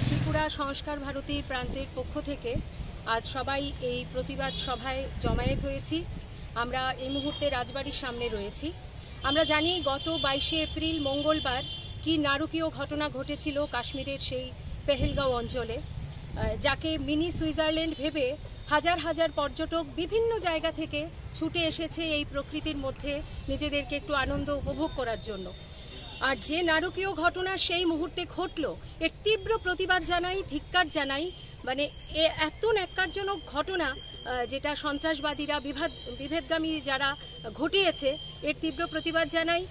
ত্রিপুরা সংস্কার ভারতীর প্রান্তের পক্ষ থেকে আজ সবাই এই প্রতিবাদ সভায় জমায়েত হয়েছি। আমরা এই মুহূর্তে রাজবাড়ির সামনে রয়েছি। আমরা জানি গত 22শে এপ্রিল মঙ্গলবার কি নারকীয় ঘটনা ঘটেছিল কাশ্মীরের সেই পেহেলগাঁও অঞ্চলে, যাকে মিনি সুইজারল্যান্ড ভেবে হাজার হাজার পর্যটক বিভিন্ন জায়গা থেকে ছুটে এসেছে এই প্রকৃতির মধ্যে নিজেদেরকে একটু আনন্দ উপভোগ করার জন্য। আর যে নারকীয় ঘটনা সেই মুহূর্তে ঘটল, এর তীব্র প্রতিবাদ জানাই, ধিক্কার জানাই। মানে এত ন্যাক্কারজনক ঘটনা যেটা সন্ত্রাসবাদীরা বিভেদগামী যারা ঘটিয়েছে, এর তীব্র প্রতিবাদ জানাই।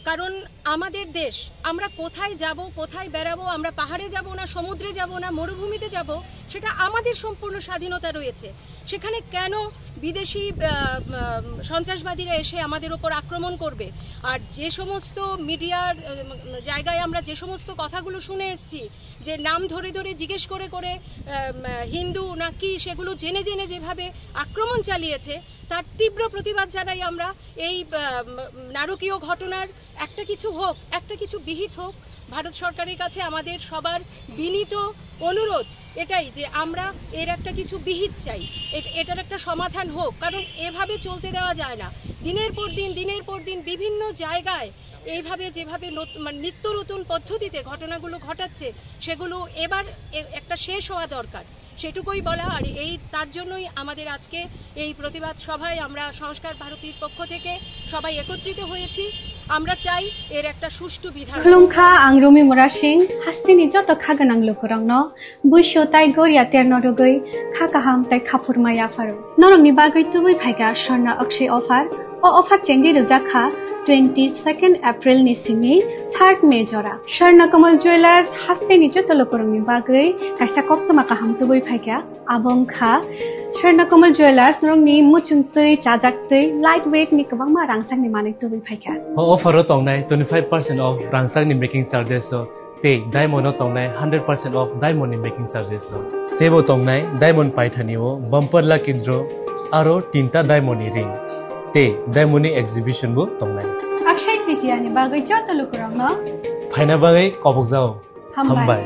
কারণ আমাদের দেশ, আমরা কোথায় যাব, কোথায় বেড়াবো, আমরা পাহাড়ে যাব না সমুদ্রে যাব না মরুভূমিতে যাব, সেটা আমাদের সম্পূর্ণ স্বাধীনতা রয়েছে। সেখানে কেন বিদেশি সন্ত্রাসবাদীরা এসে আমাদের ওপর আক্রমণ করবে? আর যে সমস্ত মিডিয়ার জায়গায় আমরা যে সমস্ত কথাগুলো শুনে এসেছি, যে নাম ধরে ধরে জিজ্ঞেস করে করে হিন্দু না কি, সেগুলো জেনে জেনে যেভাবে আক্রমণ চালিয়েছে, তার তীব্র প্রতিবাদ জানাই আমরা। এই নারকীয় ঘটনার একটা কিছু হোক, একটা কিছু বিহিত হোক। ভারত সরকারের কাছে আমাদের সবার বিনীত অনুরোধ এটাই যে আমরা এর একটা কিছু বিহিত চাই, এটার একটা সমাধান হোক। কারণ এভাবে চলতে দেওয়া যায় না। দিনের পর দিন বিভিন্ন জায়গায় এইভাবে যেভাবে নিত্য নতুন পদ্ধতিতে ঘটনাগুলো ঘটাচ্ছে, সেগুলো এবার একটা শেষ হওয়া দরকার, সেটুকুই বলা। আর তার জন্যই আমাদের আজকে এই প্রতিবাদ সভায় আমরা সংস্কার ভারতীর পক্ষ থেকে সবাই একত্রিত হয়েছি। আমরা চাই এর একটা সুষ্ঠু বিধান। খুলুমখা আং রুমি মুরা সিং হাস্তিনি যত খাগনাং লোকরংনো বুইশো তাই গরিয়া তের নরগৈ খাকাহাম তাই খাফুরমায়া ফারো নরংনি বাগৈ তুবুই ফাইगा স্বর্ণ অক্ষয় অফার ও অফার চেঙ্গি রুজাখা 22 এপ্রিল নিসিমি 3 মে জরা স্বর্ণকমল জুয়েলার্স হাস্তিনি যত লোকরংনি বাগৈ কাইসা কপ্তমা কাহাম তুবুই ফাইगा আবংখা স্বর্ণকমল জুয়েলার্স নরংনি মুচুংতৈ চাজাকতৈ লাইট ওয়েট नि गोबांमा रांसांनि माने तुबुई फाइगा ऑफर तंगनाय 25% ऑफ रांसांनि मेकिंग चार्जेस ते डायमंड तंगनाय 100% ऑफ डायमंड नि मेकिंग चार्जेस तेबो तंगनाय डायमंड पाइथानिओ बम्पर लाकी ड्र आरो 3टा डायमंड नि रिंग ते डायमंड नि एग्जिबिशन बो तंगनाय अक्षय तृतीया नि बागै जत लोकरंग न फाइना बागै कबक जाओ हमबाय।